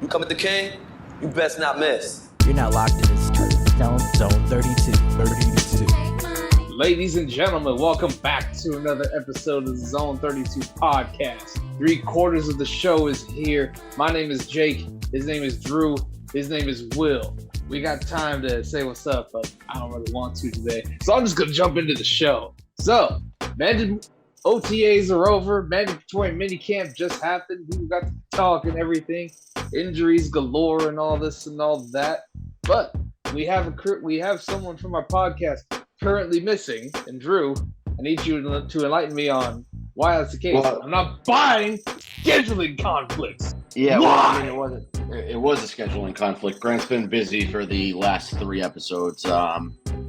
You come at the king, you best not miss. You're not locked in this zone 32. Ladies and gentlemen, welcome back to another episode of the Zone 32 podcast. 3/4 of the show is here. My name is Jake. His name is Drew. His name is Will. We got time to say what's up, but I don't really want to today. So I'm just going to jump into the show. So, OTAs are over. Mandatory minicamp just happened. We got to talk and everything. Injuries galore and all this and all that. But we have someone from our podcast currently missing. And Drew, I need you to enlighten me on why that's the case. Well, I'm not buying scheduling conflicts. Yeah, well, I mean, it was a scheduling conflict. Grant's been busy for the last 3 episodes.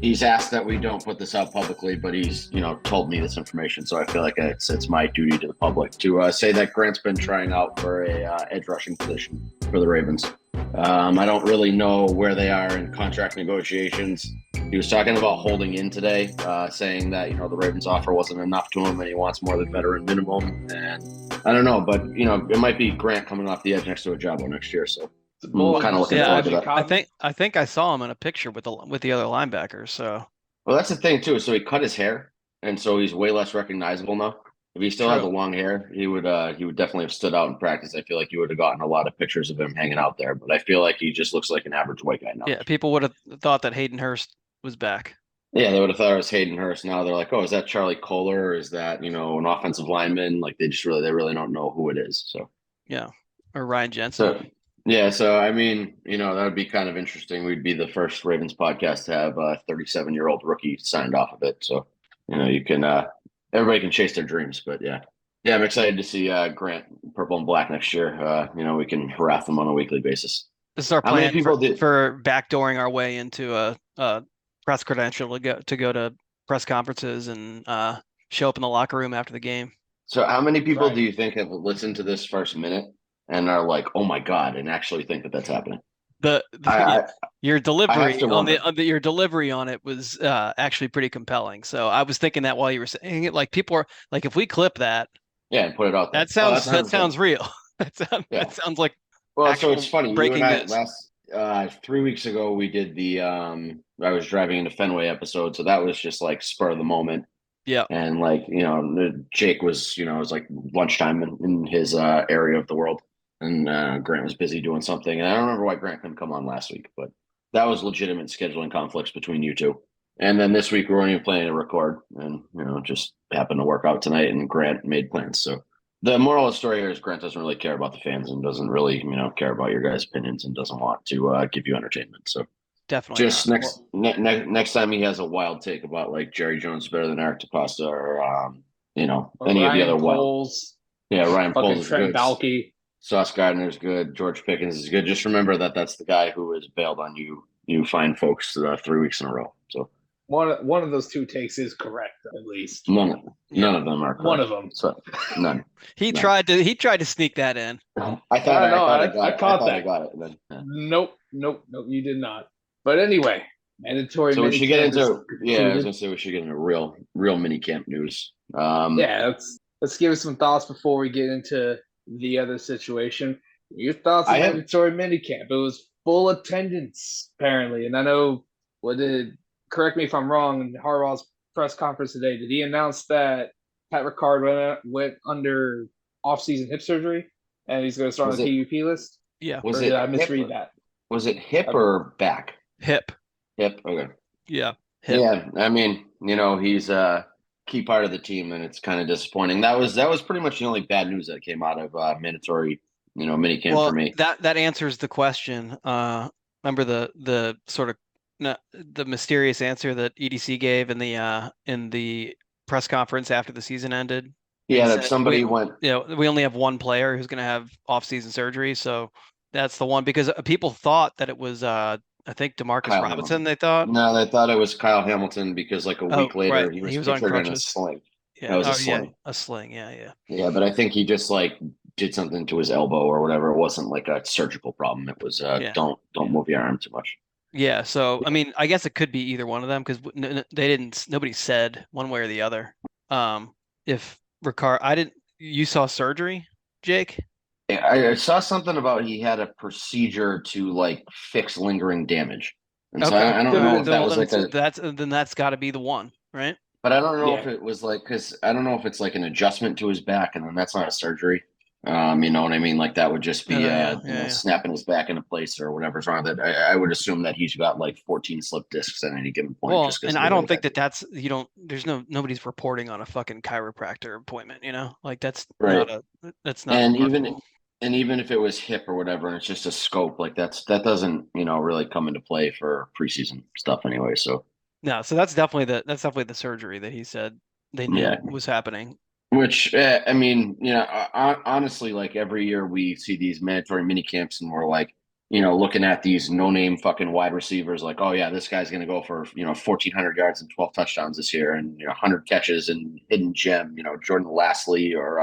He's asked that we don't put this out publicly, but he's, told me this information. So I feel like it's my duty to the public to say that Grant's been trying out for a edge rushing position for the Ravens. I don't really know where they are in contract negotiations. He was talking about holding in today, saying that, the Ravens offer wasn't enough to him and he wants more than veteran minimum. And I don't know, but, it might be Grant coming off the edge next to a Jabo next year. So I'm kind of looking forward to that. I think I saw him in a picture with the other linebackers. So, well, that's the thing too. So he cut his hair, and so he's way less recognizable now. If he still had the long hair, he would definitely have stood out in practice. I feel like you would have gotten a lot of pictures of him hanging out there. But I feel like he just looks like an average white guy now. Yeah, people would have thought that Hayden Hurst was back. Yeah, they would have thought it was Hayden Hurst. Now they're like, oh, is that Charlie Kohler? Or is that, an offensive lineman? Like they really don't know who it is. So yeah, or Ryan Jensen. So I mean, that would be kind of interesting. We'd be the first Ravens podcast to have a 37-year-old rookie signed off of it. So, you can everybody can chase their dreams. But yeah, I'm excited to see Grant purple and black next year. We can harass them on a weekly basis. This is our plan for backdooring our way into a press credential to go to press conferences and show up in the locker room after the game. So how many people do you think have listened to this first minute and are like, oh my God, and actually think that that's happening? Your delivery your delivery on it was actually pretty compelling. So I was thinking that while you were saying it, like people are like, if we clip that, and put it out there. That sounds real. That sounds like. Well, so it's funny. Breaking you and I, news. Last 3 weeks ago, we did the I was driving into Fenway episode, so that was just like spur of the moment. Yeah, and Jake was it was like lunchtime in his area of the world. And Grant was busy doing something. And I don't remember why Grant couldn't come on last week, but that was legitimate scheduling conflicts between you two. And then this week we weren't even planning to record, and just happened to work out tonight. And Grant made plans. So the moral of the story here is Grant doesn't really care about the fans and doesn't really care about your guys' opinions and doesn't want to give you entertainment. So definitely just next time he has a wild take about like Jerry Jones is better than Eric DeCosta or any of the other Poles. Ryan Poles is Trent good. Baalke. Sauce Gardner's good. George Pickens is good. Just remember that that's the guy who has bailed on you fine folks 3 weeks in a row. So one of those two takes is correct, at least. None of them are correct. One of them. So none. He tried to sneak that in. I caught that. I got it. Then, yeah. Nope. You did not. But anyway, mandatory. So we should get into. Yeah, I was gonna say we should get into real mini camp news. Let's give it some thoughts before we get into the other situation. Your thoughts on mandatory minicamp? It was full attendance apparently, and I know correct me if I'm wrong. In Harbaugh's press conference today, did he announce that Pat Ricard went under off-season hip surgery and he's going to start on the PUP list? Yeah. Did I misread that? Was it hip or back? Hip. Okay. Yeah. Hip. Yeah. I mean, he's key part of the team, and it's kind of disappointing. That was pretty much the only bad news that came out of mandatory, minicamp for me. That answers the question. Remember the sort of the mysterious answer that EDC gave in the press conference after the season ended? Yeah, that somebody went. We only have one player who's going to have off-season surgery, so that's the one, because people thought that it was I think DeMarcus Kyle Robinson. Hamilton. They thought. No, they thought it was Kyle Hamilton because like a week later he was on crutches. in a sling. Yeah, that was a sling. Yeah, a sling. Yeah. Yeah, but I think he just like did something to his elbow or whatever. It wasn't like a surgical problem. It was don't move your arm too much. Yeah. So I mean, I guess it could be either one of them because nobody said one way or the other. If Ricard, you saw surgery, Jake? I saw something about he had a procedure to like fix lingering damage, and so Okay. I don't Could've know been if that Well, was then like a. that's got to be the one, right? But I don't know if Yeah. it was like because I don't know if it's like an adjustment to his back, and then that's not a surgery. You know what I mean? Like that would just be Yeah, you know yeah. snapping his back into place or whatever's wrong with it. I would assume that he's got like 14 slip discs at any given point, Well, just because and of I the way don't the think guy. that that's you don't. There's nobody's reporting on a fucking chiropractor appointment. Like that's Right. not And remarkable. even if it was hip or whatever, and it's just a scope, like that doesn't really come into play for preseason stuff anyway. So No, so that's definitely the surgery that he said they yeah, knew was happening. which I mean, honestly, like every year we see these mandatory mini camps, and we're like, looking at these no name fucking wide receivers, like, oh yeah, this guy's gonna go for 1,400 yards and 12 touchdowns this year, and 100 catches and hidden gem, Jordan Lastly or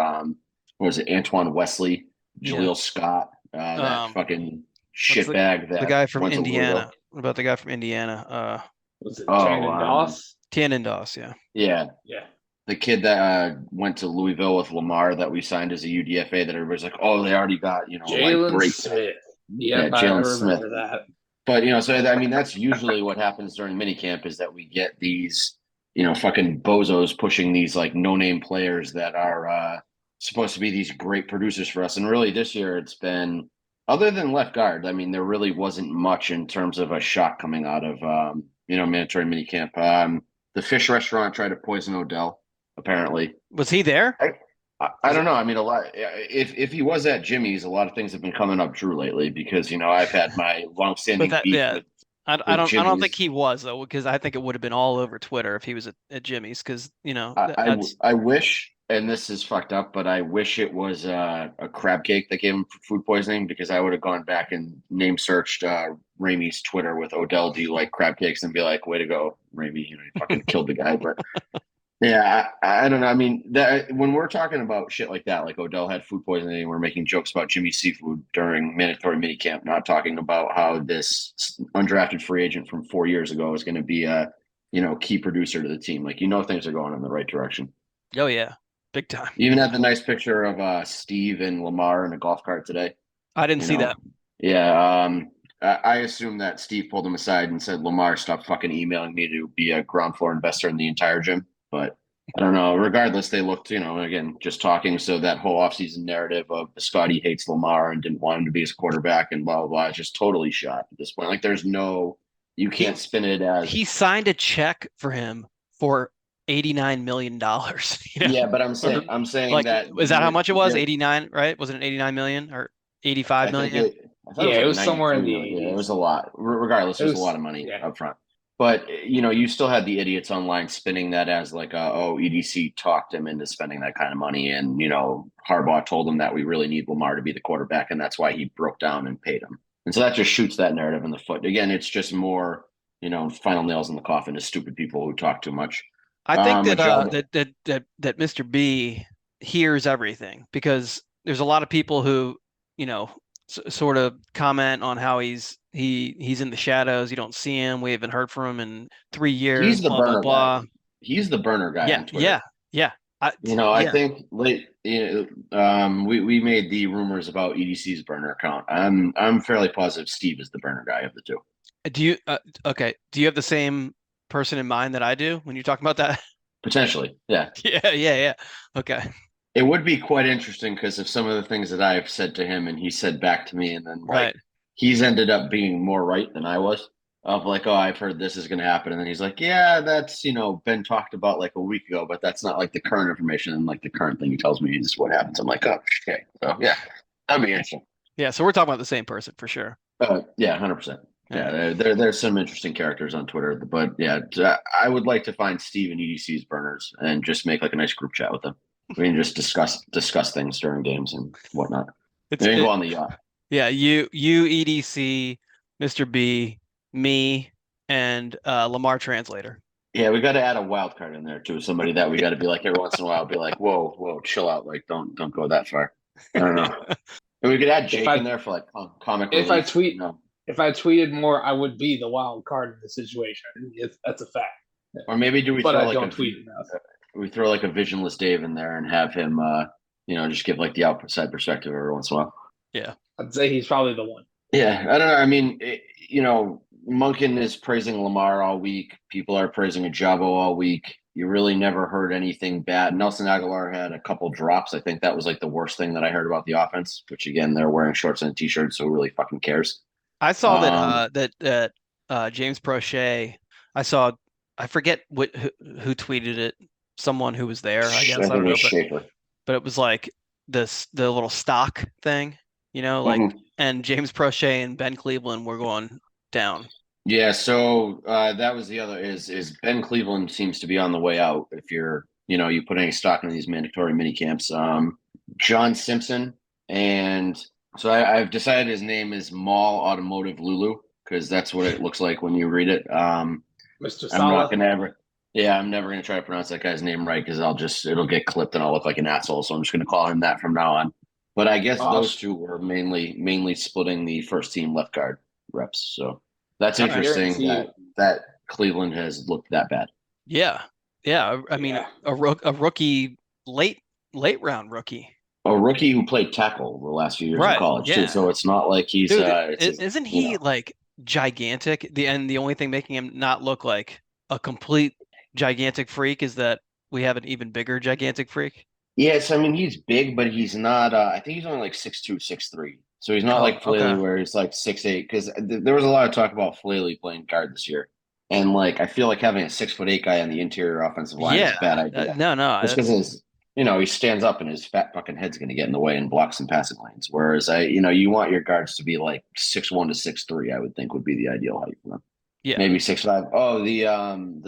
what was it, Antoine Wesley, Yeah. Jaleel Scott, that Um, fucking what's shitbag the that guy from went to Indiana? Louisville. What about the guy from Indiana? Was it Oh, Shannon Doss? Tannen Doss, yeah. yeah, Yeah. the kid that went to Louisville with Lamar that we signed as a UDFA that everybody's like, oh, they already got, like Jalen great. Smith. Yeah, Yep, I Jalen Smith. remember that. But, so I mean, that's usually what happens during minicamp is that we get these, fucking bozos pushing these like no name players that are supposed to be these great producers for us. And really this year it's been, other than left guard, I mean, there really wasn't much in terms of a shot coming out of, mandatory minicamp. The fish restaurant tried to poison Odell, apparently. Was he there? I don't know. I mean, a lot. If he was at Jimmy's, a lot of things have been coming up Drew lately because I've had my But longstanding that, beef yeah. with I don't think Jimmy's. he was though, because I think it would have been all over Twitter if he was at Jimmy's, because that's I wish, and this is fucked up, but I wish it was a crab cake that gave him food poisoning because I would have gone back and name searched Ramey's Twitter with Odell, do you like crab cakes, and be like, way to go, Ramey, you fucking killed the guy. But yeah, I don't know. I mean, when we're talking about shit like that, like Odell had food poisoning, we're making jokes about Jimmy's Seafood during mandatory minicamp, not talking about how this undrafted free agent from 4 years ago is going to be a, key producer to the team. Like, things are going in the right direction. oh yeah, big time. You even had the nice picture of Steve and Lamar in a golf cart today. I didn't You see know, that. yeah. I assume that Steve pulled him aside and said, Lamar, stop fucking emailing me to be a ground floor investor in the entire gym. But I don't know. Regardless, they looked, again, just talking. So that whole offseason narrative of Scotty hates Lamar and didn't want him to be his quarterback and blah, blah, blah, is just totally shot at this point. Like there's you can't spin it as. He signed a check for him for $89 million. Yeah, but I'm saying like, that. is that how much it was? Yeah, 89, right? Was it an 89 million or 85 I think million? I thought Yeah, it was like somewhere in the 92 million. Yeah, it 80s. was a lot. Regardless, it was a lot of money up front. But you still had the idiots online spinning that as like, EDC talked him into spending that kind of money, and Harbaugh told him that we really need Lamar to be the quarterback, and that's why he broke down and paid him. And so that just shoots that narrative in the foot. Again, it's just more, final nails in the coffin to stupid people who talk too much. I think that Mr. B hears everything, because there's a lot of people who, sort of comment on how he's in the shadows. You don't see him. We haven't heard from him in 3 years. He's the blah burner blah blah. guy. He's the burner guy on Twitter. Yeah. I think late. We made the rumors about EDC's burner account. I'm fairly positive Steve is the burner guy of the two. Do you okay? Do you have the same person in mind that I do when you're talking about that? Potentially, yeah. Yeah. Okay. It would be quite interesting because of some of the things that I've said to him and he said back to me, and then Right. he's ended up being more right than I was. Of like, oh, I've heard this is going to happen, and then he's like, yeah, that's been talked about like a week ago, but that's not like the current information. And like the current thing he tells me is what happens. I'm like, oh, okay, so yeah, that'd be interesting. Yeah, so we're talking about the same person for sure. Yeah, 100%. Yeah, there's some interesting characters on Twitter, but yeah, I would like to find Steve and EDC's burners and just make like a nice group chat with them. We can just discuss things during games and whatnot. Maybe go on the yacht. Yeah, you EDC, Mr. B, me, and Lamar translator. Yeah, we got to add a wild card in there too. Somebody that we got to be like every once in a while, be like, whoa, chill out, like don't go that far. I don't know. And we could add Jake in there for like comic. If I tweeted more, I would be the wild card in the situation. That's a fact. Or maybe do we? But throw I like don't tweet enough. We throw like a visionless Dave in there and have him just give like the outside perspective every once in a while. Yeah. I'd say he's probably the one. Yeah, I don't know. I mean, Monken is praising Lamar all week. People are praising Ajabo all week. You really never heard anything bad. Nelson Aguilar had a couple drops. I think that was like the worst thing that I heard about the offense, which again, they're wearing shorts and a t-shirt, so who really fucking cares? I saw that James Prochet. I forget who tweeted it. Someone who was there, I guess. I think don't it know, was Schaefer. but it was like the little stock thing, like and James Prochet and Ben Cleveland were going down. Yeah, so that was the other is Ben Cleveland seems to be on the way out if you're you put any stock in these mandatory mini camps. John Simpson, and so I've decided his name is Mall Automotive Lulu because that's what it looks like when you read it. Mr. I'm not gonna ever. Yeah, I'm never gonna try to pronounce that guy's name right because it'll get clipped and I'll look like an asshole. So I'm just gonna call him that from now on. But I guess those two were mainly splitting the first team left guard reps. So that's interesting that Cleveland has looked that bad. Yeah. I mean, a rookie, late round rookie. A rookie who played tackle the last few years in college too. So it's not like he's. Dude, isn't he like gigantic? The only thing making him not look like a complete gigantic freak is that we have an even bigger gigantic freak. Yes, I mean he's big, but he's not. I think he's only like 6'2", 6'3". So he's not like Flaley where he's like 6'8". Because there was a lot of talk about Flaley playing guard this year, and like I feel like having a 6'8" guy on the interior offensive line is a bad idea. No, just because he stands up and his fat fucking head's going to get in the way and block some passing lanes. Whereas you want your guards to be like 6'1" to 6'3", I would think would be the ideal height for them. Yeah, maybe 6'5". Oh, the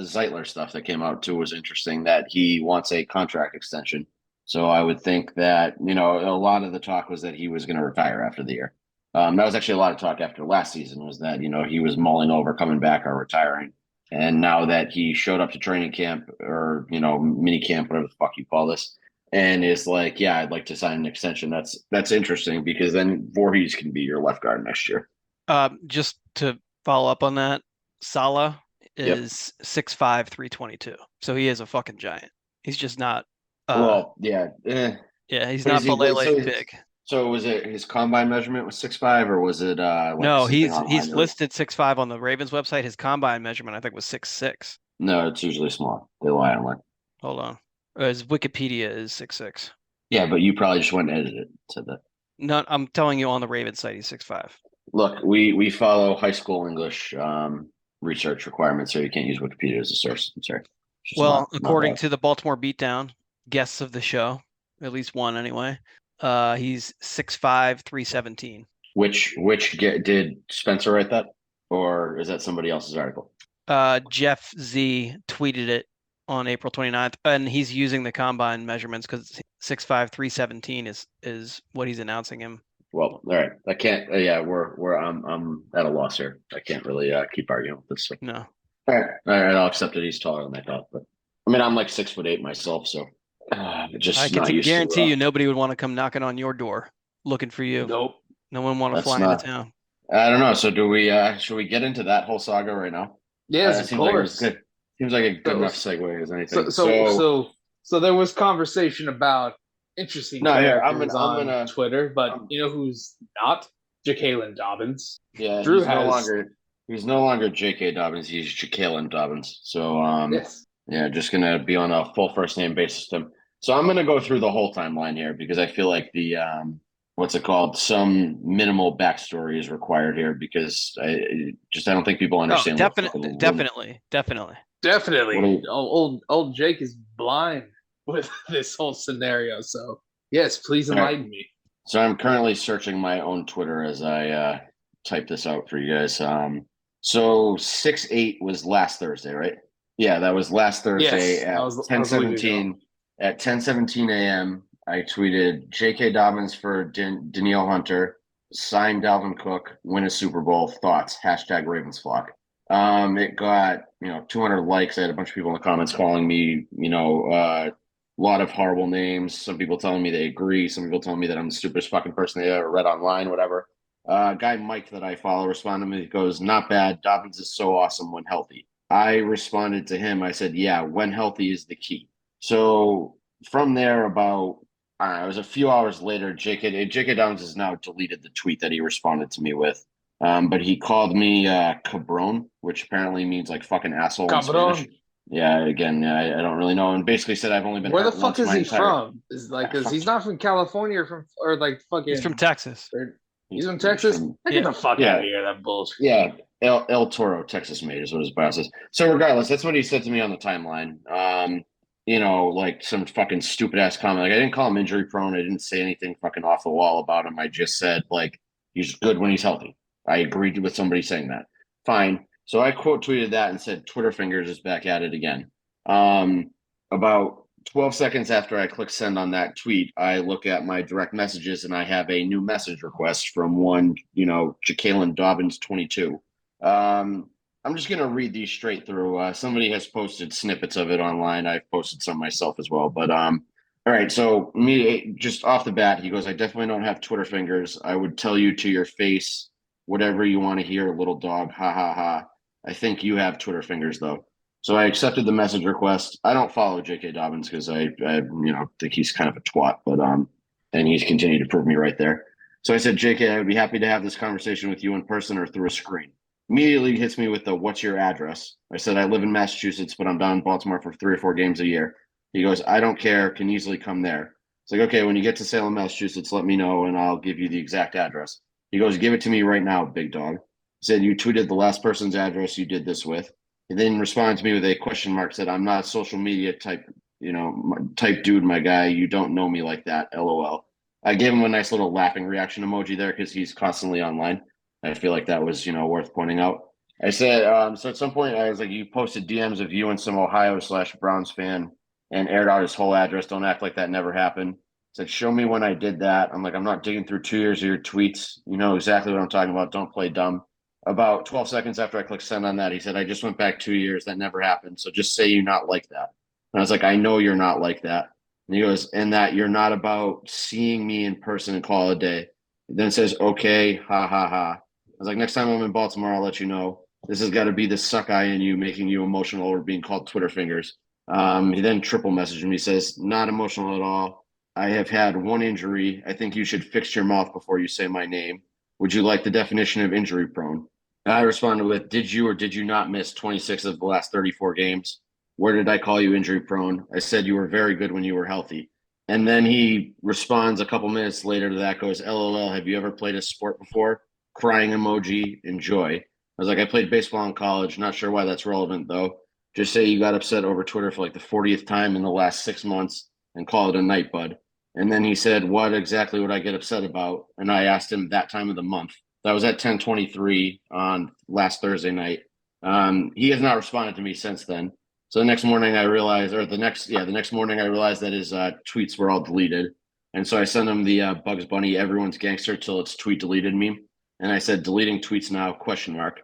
Zeitler stuff that came out too was interesting. That he wants a contract extension. So I would think that a lot of the talk was that he was going to retire after the year. That was actually a lot of talk after last season. Was that he was mulling over coming back or retiring. And now that he showed up to training camp or, mini camp, whatever the fuck you call this, and is like, yeah, I'd like to sign an extension. That's interesting because then Voorhees can be your left guard next year. Just to follow up on that, Salah is 6'5", 322. So he is a fucking giant. He's just not. Yeah, he's not Falele big. So was it his combine measurement was 6'5", or was it? No, he's listed 6'5" on the Ravens website. His combine measurement, I think, was 6'6". No, it's usually small. They lie on that. Hold on, his Wikipedia is 6'6". Yeah, but you probably just went and edited it. Said that. No, I'm telling you on the Ravens site, he's 6'5". Look, we follow high school English research requirements, so you can't use Wikipedia as a source. I'm sorry. Well, according to the Baltimore Beatdown, guests of the show, at least one anyway, he's 6'5", 317. Which did Spencer write that, or is that somebody else's article? Jeff Z tweeted it on April 29th, and he's using the combine measurements because 6'5", 317 is what he's announcing him. Well, all right. I can't. I'm at a loss here. I can't really keep arguing with this. No. All right. I'll accept that he's taller than I thought, but I mean, I'm like 6'8" myself, so I can guarantee you nobody would want to come knocking on your door looking for you. Nope. No one want to fly into town. I don't know. So do we? Should we get into that whole saga right now? Yes, of course. Like seems like a good enough segue as anything. So there was conversation about interesting characters on Twitter, but you know who's not? Ja'Kalen Dobbins. Yeah, he's no longer J.K. Dobbins. He's Ja'Kalen Dobbins. So yes. Yeah, just gonna be on a full first name basis with him. So I'm gonna go through the whole timeline here because I feel like the what's it called? Some minimal backstory is required here because I don't think people understand. Definitely. Old Jake is blind with this whole scenario. So yes, please enlighten me. So I'm currently searching my own Twitter as I type this out for you guys. So 6/8 was last Thursday, right? Yeah, that was last Thursday at 10:17 at 10:17 a.m. I tweeted J.K. Dobbins for Danielle Hunter, sign Dalvin Cook, win a Super Bowl, thoughts, #RavensFlock. It got 200 likes. I had a bunch of people in the comments calling me a lot of horrible names. Some people telling me they agree. Some people telling me that I'm the stupidest fucking person they ever read online, whatever. Guy Mike that I follow responded to me. He goes, "Not bad. Dobbins is so awesome when healthy." I responded to him. I said, "Yeah, when healthy is the key." So from there, All right, it was a few hours later. J.K. Dobbins has now deleted the tweet that he responded to me with. But he called me cabron, which apparently means like fucking asshole in Spanish. Cabron. Yeah, again, I don't really know. And basically said I've only been Where the hurt fuck once is my he entire. from? Is like, because Fuck he's you. not from California or like fucking. He's from Texas. He's from Texas. from- Get the fuck Yeah. out of here, that bullshit. Yeah, El Toro, Texas made is what his boss is. So regardless, that's what he said to me on the timeline. Like some fucking stupid ass comment. Like I didn't call him injury prone. I didn't say anything fucking off the wall about him. I just said like he's good when he's healthy. I agreed with somebody saying that. Fine. So I quote tweeted that and said Twitter fingers is back at it again. About 12 seconds after I click send on that tweet, I look at my direct messages and I have a new message request from one, Jacqueline Dobbins 22. I'm just going to read these straight through. Somebody has posted snippets of it online. I've posted some myself as well. But all right. So me, just off the bat, he goes, I definitely don't have Twitter fingers. I would tell you to your face, whatever you want to hear, little dog. Ha ha ha. I think you have Twitter fingers though. So I accepted the message request. I don't follow J.K. Dobbins because I think he's kind of a twat, but and he's continued to prove me right there. So I said, J.K., I would be happy to have this conversation with you in person or through a screen. Immediately hits me with the what's your address? I said, I live in Massachusetts, but I'm down in Baltimore for 3 or 4 games a year. He goes, I don't care, can easily come there. It's like, okay, when you get to Salem, Massachusetts, let me know and I'll give you the exact address. He goes, give it to me right now, big dog. He said, you tweeted the last person's address you did this with. He then responded to me with a question mark, said, I'm not a social media type dude, my guy. You don't know me like that, LOL. I gave him a nice little laughing reaction emoji there because he's constantly online. I feel like that was, worth pointing out. I said, so at some point I was like, you posted DMs of you and some Ohio/Browns fan and aired out his whole address. Don't act like that never happened. I said, show me when I did that. I'm like, I'm not digging through 2 years of your tweets. You know exactly what I'm talking about. Don't play dumb. About 12 seconds after I clicked send on that, he said, I just went back 2 years. That never happened. So just say you're not like that. And I was like, I know you're not like that. And he goes, and that you're not about seeing me in person and call it a day. He then says, okay, ha, ha, ha. I was like, next time I'm in Baltimore, I'll let you know. This has got to be the suck eye in you making you emotional or being called Twitter fingers. He then triple messaged me. He says, not emotional at all. I have had one injury. I think you should fix your mouth before you say my name. Would you like the definition of injury prone? I responded with, did you or did you not miss 26 of the last 34 games? Where did I call you injury prone? I said you were very good when you were healthy. And then he responds a couple minutes later to that, goes, LOL, have you ever played a sport before? Crying emoji, enjoy. I was like, I played baseball in college. Not sure why that's relevant, though. Just say you got upset over Twitter for like the 40th time in the last 6 months and call it a night, bud. And then he said, what exactly would I get upset about? And I asked him that time of the month. That was at 10:23 on last Thursday night. He has not responded to me since then. So the next morning I realized, the next morning I realized that his tweets were all deleted. And so I sent him the Bugs Bunny, everyone's gangster till it's tweet deleted meme. And I said, deleting tweets now, question mark.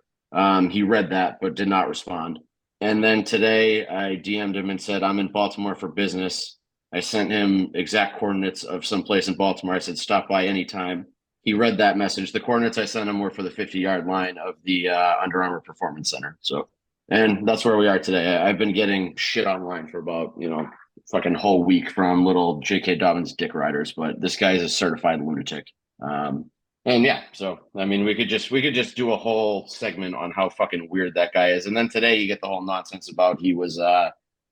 He read that, but did not respond. And then today I DM'd him and said, I'm in Baltimore for business. I sent him exact coordinates of some place in Baltimore. I said, stop by anytime. He read that message. The coordinates I sent him were for the 50-yard line of the Under Armour Performance Center. So, and that's where we are today. I've been getting shit online for about, fucking whole week from little J.K. Dobbins dick riders, but this guy is a certified lunatic. And yeah, so I mean, we could just do a whole segment on how fucking weird that guy is. And then today you get the whole nonsense about he was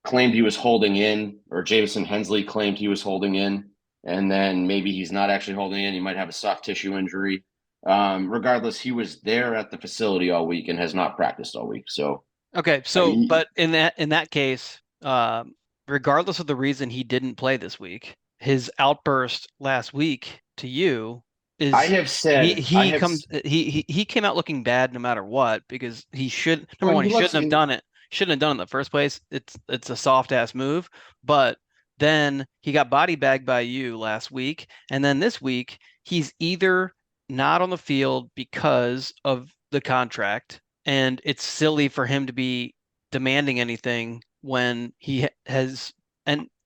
claimed he was holding in, or Jamison Hensley claimed he was holding in, and then maybe he's not actually holding in. He might have a soft tissue injury. Regardless, he was there at the facility all week and has not practiced all week. So okay, so but in that case, regardless of the reason he didn't play this week, his outburst last week to you is I have said he came out looking bad no matter what, because he shouldn't have done it. Shouldn't have done it in the first place. It's a soft ass move, but then he got body bagged by you last week, and then this week he's either not on the field because of the contract, and it's silly for him to be demanding anything when he has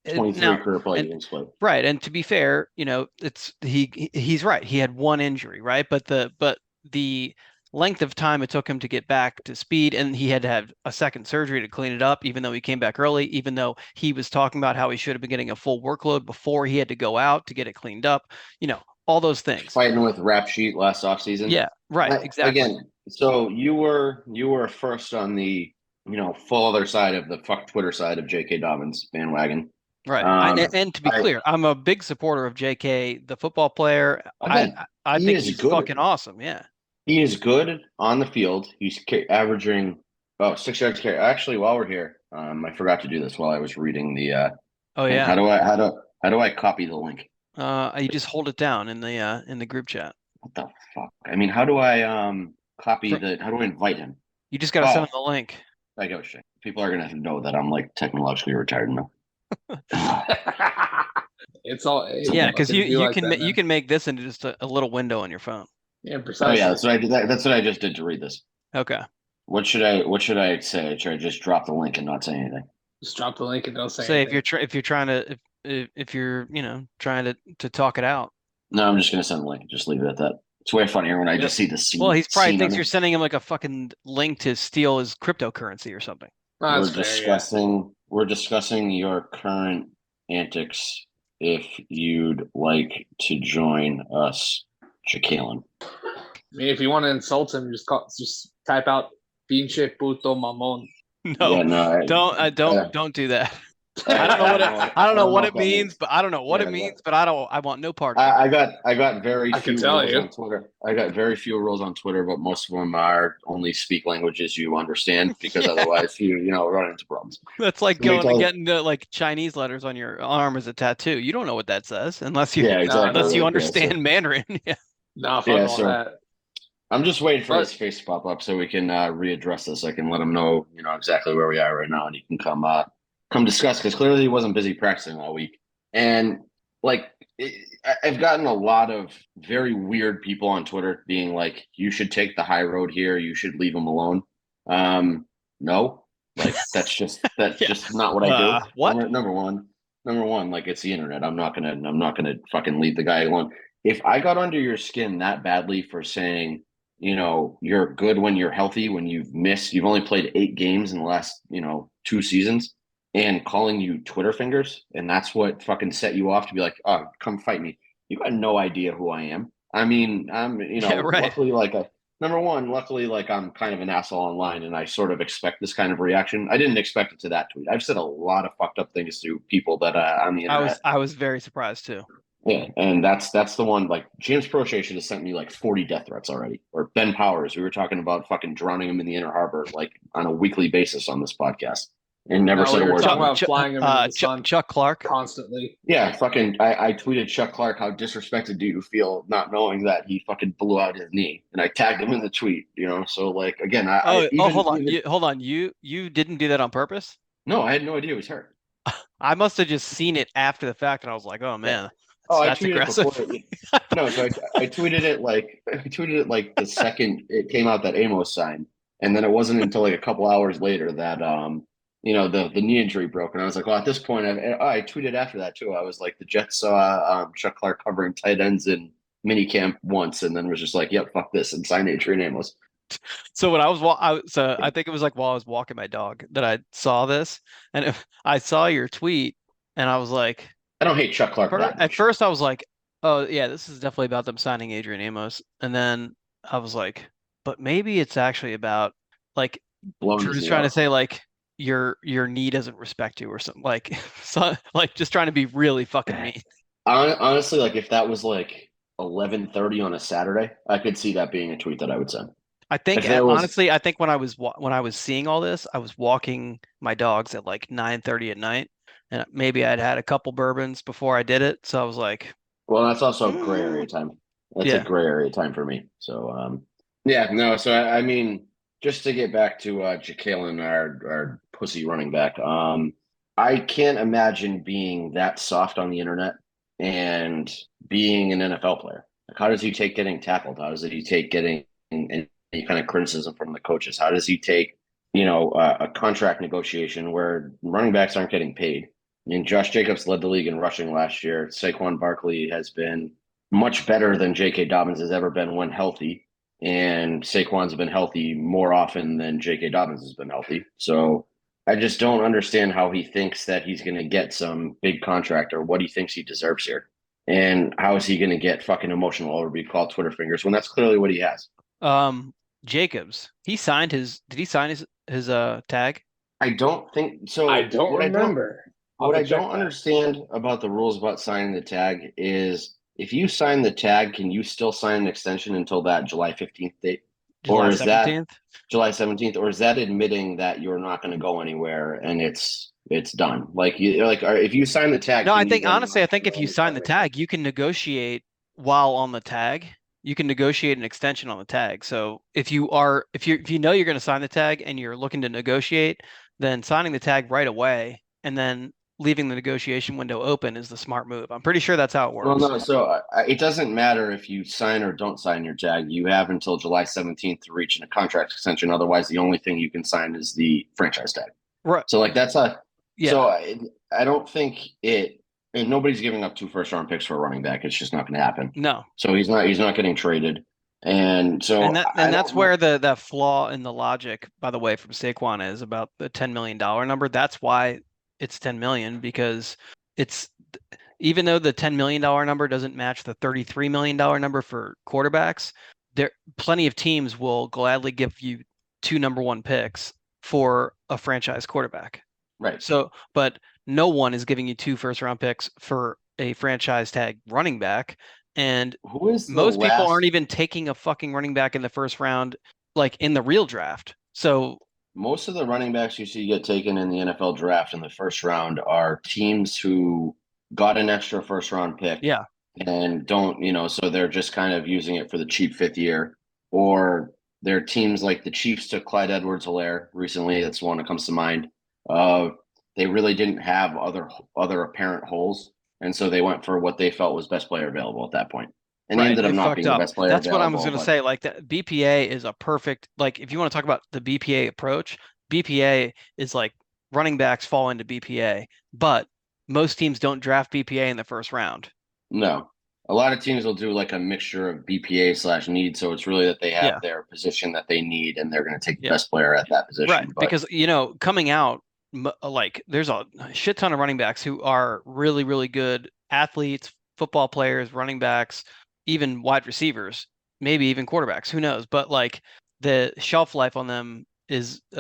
23 career play right. And to be fair, it's he's right. He had one injury, right? But the length of time it took him to get back to speed, and he had to have a second surgery to clean it up, even though he came back early, even though he was talking about how he should have been getting a full workload before he had to go out to get it cleaned up, all those things. Fighting with Rap Sheet last offseason. Yeah, right, exactly. Again, so you were first on the full other side of the fuck Twitter side of J.K. Dobbins bandwagon. Right. And to be clear, I'm a big supporter of J.K., the football player. Again, I think he's good. Fucking awesome. Yeah. He is good on the field. He's averaging 6 yards carry. Actually, while we're here, I forgot to do this while I was reading the. Oh yeah. How do I copy the link? You just hold it down in the group chat. What the fuck? I mean, how do I copy the? How do I invite him? You just gotta send him the link. I go shit. People are gonna have to know that I'm like technologically retired now. It's because you can make this into just a little window on your phone. Yeah, precisely. Oh yeah, that's what I did. That's what I just did to read this. Okay. What should I say? Should I just drop the link and not say anything? Just drop the link and don't say anything. If you're trying to talk it out. No, I'm just gonna send the link. Just leave it at that. It's way funnier when I just see the scene. Well, he probably thinks you're sending him like a fucking link to steal his cryptocurrency or something. We're discussing your current antics. If you'd like to join us, Jacqueline. I mean, if you want to insult him, just type out "pinche puto mamon." No, don't do that. I don't know what it means, but I want no part of it. I got very few rules on Twitter. I got very few rules on Twitter, but most of them are only speak languages you understand, because otherwise you run into problems. That's like going and getting the like Chinese letters on your arm as a tattoo. You don't know what that says unless you understand Mandarin. Yeah. No, fuck all that. I'm just waiting for his face to pop up so we can readdress this. I can let him know, exactly where we are right now, and he can come discuss, because clearly he wasn't busy practicing all week. And I've gotten a lot of very weird people on Twitter being like, you should take the high road here. You should leave him alone. No, that's just not what I do. What? Number one, it's the internet. I'm not gonna fucking leave the guy alone. If I got under your skin that badly for saying, you're good when you're healthy, when you've only played 8 games in the last, 2 seasons, and calling you Twitter fingers, and that's what fucking set you off to be like, oh, come fight me. You got no idea who I am. I mean, I'm, luckily, luckily, I'm kind of an asshole online, and I sort of expect this kind of reaction. I didn't expect it to that tweet. I've said a lot of fucked up things to people that on the internet. I was very surprised too. Yeah, and that's the one. Like, James Prochet should have sent me 40 death threats already. Or Ben Powers. We were talking about fucking drowning him in the Inner Harbor on a weekly basis on this podcast. And never said a word. Talking about flying him in the sun Chuck Clark constantly. Yeah, fucking. I tweeted Chuck Clark, how disrespected do you feel not knowing that he fucking blew out his knee, and I tagged him in the tweet. So again, hold on. You didn't do that on purpose? No, I had no idea he was hurt. I must have just seen it after the fact, and I was like, oh man. Yeah. That's aggressive. No, so I tweeted it the second it came out, that Amos signed, and then it wasn't until a couple hours later that the knee injury broke, and I was like, well, at this point, I tweeted after that too. I was like, the Jets saw Chuck Clark covering tight ends in minicamp once, and then was just like, yep, fuck this, and signed Adrian Amos. So when I think it was while I was walking my dog that I saw this, and I saw your tweet, and I was like, I don't hate Chuck Clark. At first, I was like, oh yeah, this is definitely about them signing Adrian Amos, and then I was like, but maybe it's actually about Drew's trying to say your knee doesn't respect you or something, just trying to be really fucking mean. Honestly, if that was 11:30 on a Saturday, I could see that being a tweet that I would send. I think honestly, when I was seeing all this, I was walking my dogs at 9:30 at night, and maybe I'd had a couple bourbons before I did it, so I was like, well, that's also a gray area time. That's a gray area time for me. So So I mean, just to get back to Jacqueline, our pussy running back, I can't imagine being that soft on the internet and being an NFL player. How does he take getting tackled? How does he take getting any kind of criticism from the coaches? How does he take, a contract negotiation where running backs aren't getting paid? I mean, Josh Jacobs led the league in rushing last year. Saquon Barkley has been much better than J.K. Dobbins has ever been when healthy. and Saquon's been healthy more often than J.K. Dobbins has been healthy. So I just don't understand how he thinks that he's going to get some big contract or what he thinks he deserves here. And how is he going to get fucking emotional over being called Twitter fingers when that's clearly what he has? Jacobs, he signed his. Did he sign his tag? I don't think so. I don't remember. What I don't understand about the rules about signing the tag is if you sign the tag, can you still sign an extension until that July 15th date? July Or is 17th? that July 17th? Or is that admitting that you're not going to go anywhere and it's done? If you sign the tag, No, can I you think then honestly, I think go if you and sign the make tag, you can negotiate while on the tag. You can negotiate an extension on the tag. So if you know you're going to sign the tag and you're looking to negotiate, then signing the tag right away and then leaving the negotiation window open is the smart move. I'm pretty sure that's how it Well, works. no. So it doesn't matter if you sign or don't sign your tag. You have until July 17th to reach a contract extension. Otherwise, the only thing you can sign is the franchise tag. Right. So like that's a Yeah. so I don't think it. And nobody's giving up 2 first-round picks for a running back. It's just not going to happen. No. So he's not getting traded. And so that's where the flaw in the logic, by the way, from Saquon is about the $10 million number. That's why it's 10 million, because it's even though the $10 million number doesn't match the $33 million number for quarterbacks, there plenty of teams will gladly give you 2 number 1 picks for a franchise quarterback. Right. So, but no one is giving you 2 first-round picks for a franchise tag running back. And most people aren't even taking a fucking running back in the first round, like in the real draft. So most of the running backs you see get taken in the NFL draft in the first round are teams who got an extra first round pick. Yeah. And don't, so they're just kind of using it for the cheap 5th year. Or they're teams like the Chiefs took Clyde Edwards-Helaire recently. That's one that comes to mind. They really didn't have other apparent holes. And so they went for what they felt was best player available at that point. And he ended up not being the best player That's available. what I was going to say. Like, that BPA is a perfect, like, if you want to talk about the BPA approach, BPA is like running backs fall into BPA, but most teams don't draft BPA in the first round. No. A lot of teams will do like a mixture of BPA/need. So it's really that they have their position that they need and they're going to take the best player at that position. Right. But, because, coming out, like, there's a shit ton of running backs who are really, really good athletes, football players, running backs, even wide receivers, maybe even quarterbacks, who knows? But like the shelf life on them is, it's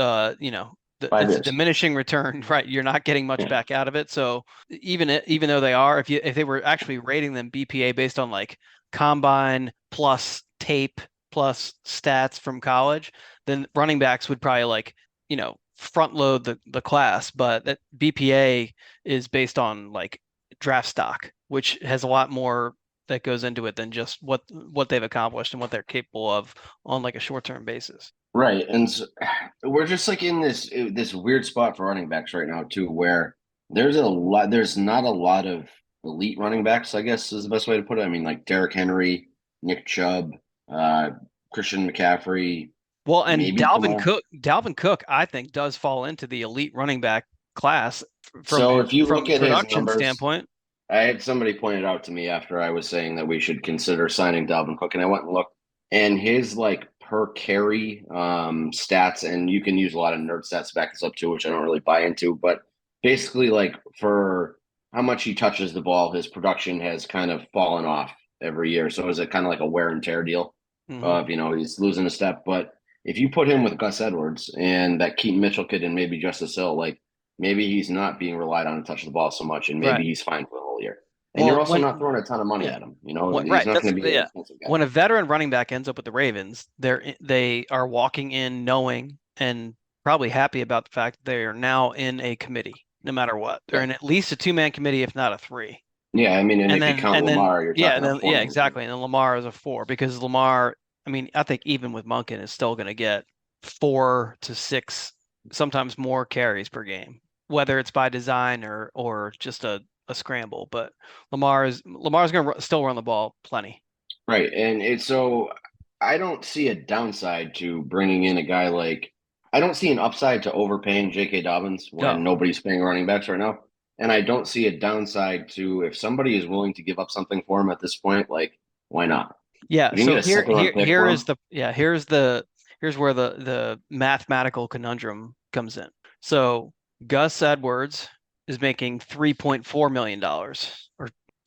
a diminishing return, right? You're not getting much back out of it. So even though they are, if they were actually rating them BPA based on like combine plus tape plus stats from college, then running backs would probably like, front load the class. But that BPA is based on like draft stock, which has a lot more that goes into it than just what they've accomplished and what they're capable of on like a short-term basis. Right. And so we're just like in this weird spot for running backs right now too, where there's not a lot of elite running backs, I guess is the best way to put it. I mean, like Derrick Henry, Nick Chubb, Christian McCaffrey. Well, and Dalvin Cook, I think, does fall into the elite running back class so if you look at production his numbers, standpoint. I had somebody pointed out to me after I was saying that we should consider signing Dalvin Cook, and I went and looked, and his like per carry stats, and you can use a lot of nerd stats to back this up too, which I don't really buy into, but basically like for how much he touches the ball, his production has kind of fallen off every year. So is it kind of like a wear and tear deal of, he's losing a step. But if you put him with Gus Edwards and that Keaton Mitchell kid and maybe Justice Hill, like maybe he's not being relied on to touch the ball so much, and maybe he's fine for the whole year. And you're also not throwing a ton of money at him. He's not going to be an expensive guy. When a veteran running back ends up with the Ravens, they are walking in knowing and probably happy about the fact that they are now in a committee, no matter what. They're in at least a 2-man committee, if not a 3. Yeah, I mean, and if you count Lamar, you're talking about 4. Exactly. And then Lamar is a 4 because Lamar, I mean, I think even with Monken is still going to get 4 to 6, sometimes more carries per game, whether it's by design or just a scramble. But Lamar's going to still run the ball plenty. Right, and so I don't see a downside to bringing in a guy like. I don't see an upside to overpaying J.K. Dobbins when nobody's paying running backs right now. And I don't see a downside to if somebody is willing to give up something for him at this point, like, why not? Yeah. You can So get a second round pick for him. Here's where the mathematical conundrum comes in. So Gus Edwards is making $3.4 million or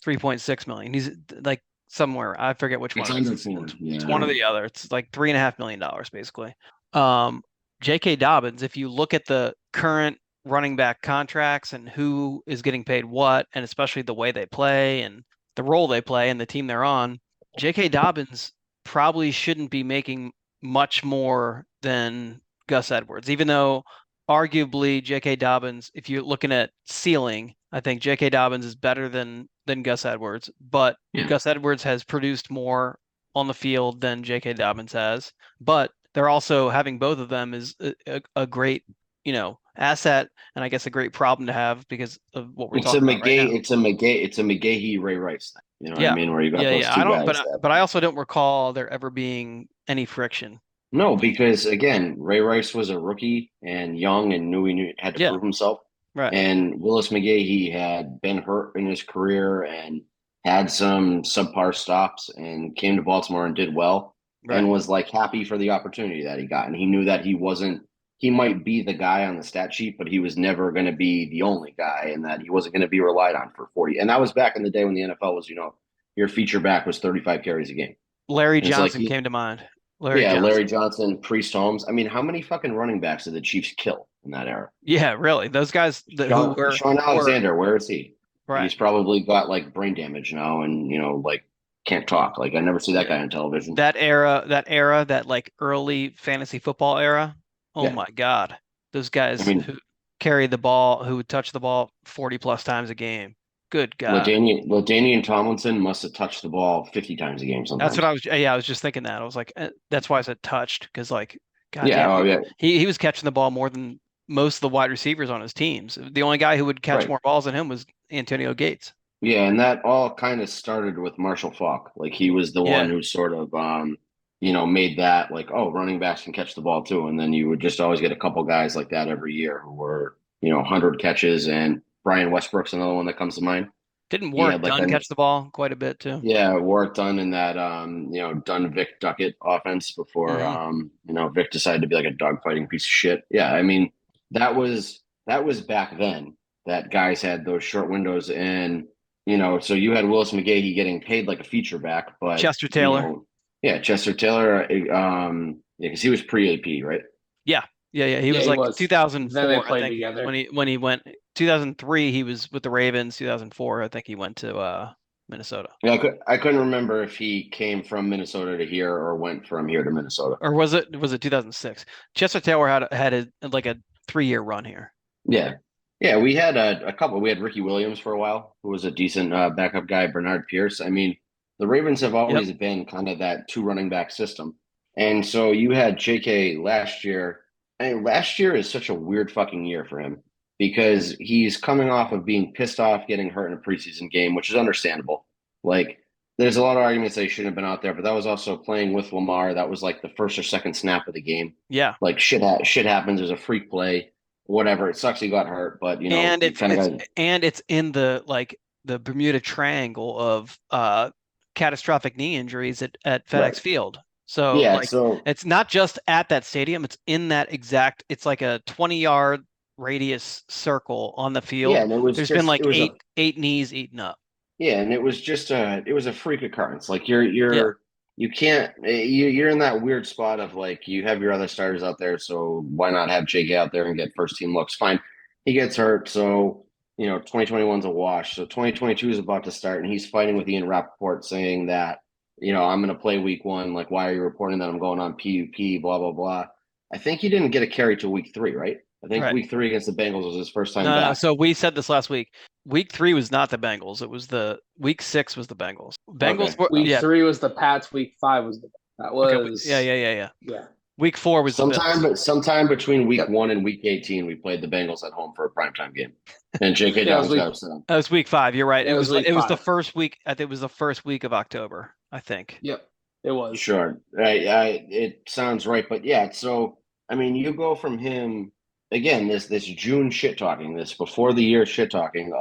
3.6 million. He's like somewhere, I forget which It's one it under is. four. It's one or the other. It's like $3.5 million basically. J.K. Dobbins, if you look at the current running back contracts and who is getting paid what, and especially the way they play and the role they play and the team they're on, J.K. Dobbins probably shouldn't be making much more than Gus Edwards, even though arguably J.K. Dobbins, if you're looking at ceiling, I think J.K. Dobbins is better than Gus Edwards, but Yeah. Gus Edwards has produced more on the field than J.K. Dobbins has. But they're also having both of them is a great, asset, and I guess a great problem to have because of what we're talking about right now. It's a McGahee Ray Rice thing. You know what I mean? Where you got those two I don't, guys. but I also don't recall there ever being any friction. No, because again, Ray Rice was a rookie and young and knew had to prove himself. Right. And Willis McGahee had been hurt in his career and had some subpar stops and came to Baltimore and did well and was like happy for the opportunity that he got. And he knew that he might be the guy on the stat sheet, but he was never going to be the only guy and that he wasn't going to be relied on for 40. And that was back in the day when the NFL was, your feature back was 35 carries a game. Larry Johnson came to mind. Larry Johnson, Priest Holmes. I mean, how many fucking running backs did the Chiefs kill in that era? Yeah, really. Those guys Sean Alexander, where is he? Right. He's probably got like brain damage now and can't talk. Like I never see that guy on television. That era, that like early fantasy football era. Oh my God. Those guys who carried the ball, who would touch the ball 40 plus times a game. Good God. LaDainian Tomlinson must have touched the ball 50 times a game sometimes. That's what I was just thinking that. I was like, that's why I said touched, because like, God he was catching the ball more than most of the wide receivers on his teams. The only guy who would catch more balls than him was Antonio Gates. Yeah, and that all kind of started with Marshall Faulk. Like he was the one who sort of made that like, oh, running backs can catch the ball too. And then you would just always get a couple guys like that every year who were, 100 catches, and Brian Westbrook's another one that comes to mind. Didn't Warwick Dunn catch the ball quite a bit too? Yeah, Warwick Dunn in that Dunn Vic Duckett offense before Vic decided to be like a dogfighting piece of shit. Yeah, I mean that was back then that guys had those short windows, and so you had Willis McGahee getting paid like a feature back, but Chester Taylor. Chester Taylor, because he was pre-AP, right? Yeah. He was like 2004. Then they played I think, together when he went 2003. He was with the Ravens. 2004, I think he went to Minnesota. Yeah, I couldn't remember if he came from Minnesota to here or went from here to Minnesota. Or was it 2006? Chester Taylor had a 3-year run here. Yeah, we had a couple. We had Ricky Williams for a while, who was a decent backup guy. Bernard Pierce. I mean, the Ravens have always been kind of that 2 running back system, and so you had JK last year. And last year is such a weird fucking year for him because he's coming off of being pissed off, getting hurt in a preseason game, which is understandable. Like, there's a lot of arguments that he shouldn't have been out there, but that was also playing with Lamar. That was like the first or second snap of the game. Yeah, like shit happens. There's a freak play, whatever. It sucks he got hurt, but and it's in the Bermuda Triangle of catastrophic knee injuries at FedEx Field. So it's not just at that stadium, it's in that exact, it's like a 20-yard radius circle on the field. Yeah, and there's been like eight knees eaten up. Yeah, and it was a freak occurrence. Like you can't, you're in that weird spot of like, you have your other starters out there, so why not have JK out there and get first team looks? Fine. He gets hurt, so 2021's a wash. So 2022 is about to start, and he's fighting with Ian Rappaport saying that, I'm going to play week 1. Like, why are you reporting that I'm going on PUP, blah, blah, blah. I think he didn't get a carry to week 3, right? I think week 3 against the Bengals was his first time back. So we said this last week. Week 3 was not the Bengals. It was week 6 was the Bengals. Week 3 was the Pats. Week 5 was Yeah. Week 4 was sometime between week 1 and week 18, we played the Bengals at home for a primetime game. And JK Dobbins got upset. That was week 5. You're right. It was the first week. I think it was the first week of October, I think. Yep, it was. Sure. It sounds right. But yeah, so, I mean, you go from him, again, this June shit talking, this before the year shit talking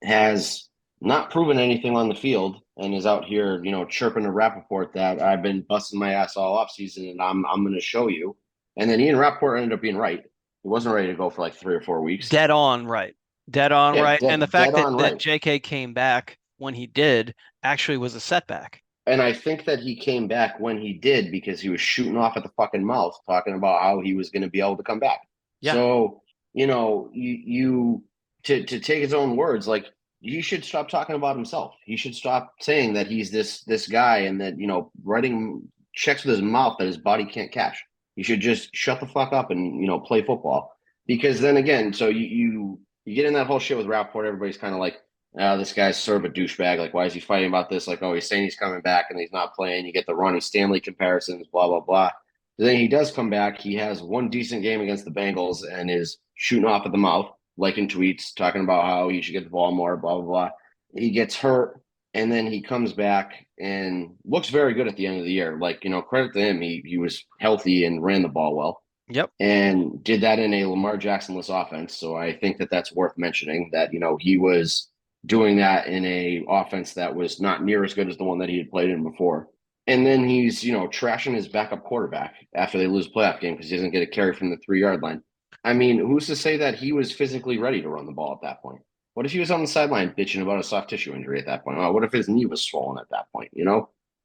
has not proven anything on the field and is out here, chirping to Rappaport that I've been busting my ass all offseason and I'm going to show you. And then Ian Rappaport ended up being right. He wasn't ready to go for like 3 or 4 weeks. Dead on right. Dead on Yeah, right. And the fact dead that, on that right. JK came back when he did actually was a setback. And I think that he came back when he did because he was shooting off at the fucking mouth, talking about how he was going to be able to come back. Yeah. So, you to take his own words, like he should stop talking about himself. He should stop saying that he's this guy and that, writing checks with his mouth that his body can't cash. He should just shut the fuck up and, play football. Because then again, so you get in that whole shit with Rapport, everybody's kind of like, this guy's sort of a douchebag. Like, why is he fighting about this? Like, oh, he's saying he's coming back and he's not playing. You get the Ronnie Stanley comparisons, blah, blah, blah. But then he does come back. He has one decent game against the Bengals and is shooting off at the mouth, liking tweets, talking about how he should get the ball more, blah, blah, blah. He gets hurt and then he comes back and looks very good at the end of the year. Like, credit to him. He was healthy and ran the ball well. Yep. And did that in a Lamar Jackson-less offense. So I think that that's worth mentioning that, he was doing that in a offense that was not near as good as the one that he had played in before. And then he's, trashing his backup quarterback after they lose playoff game because he doesn't get a carry from the 3-yard line. I mean, who's to say that he was physically ready to run the ball at that point? What if he was on the sideline bitching about a soft tissue injury at that point? What if his knee was swollen at that point?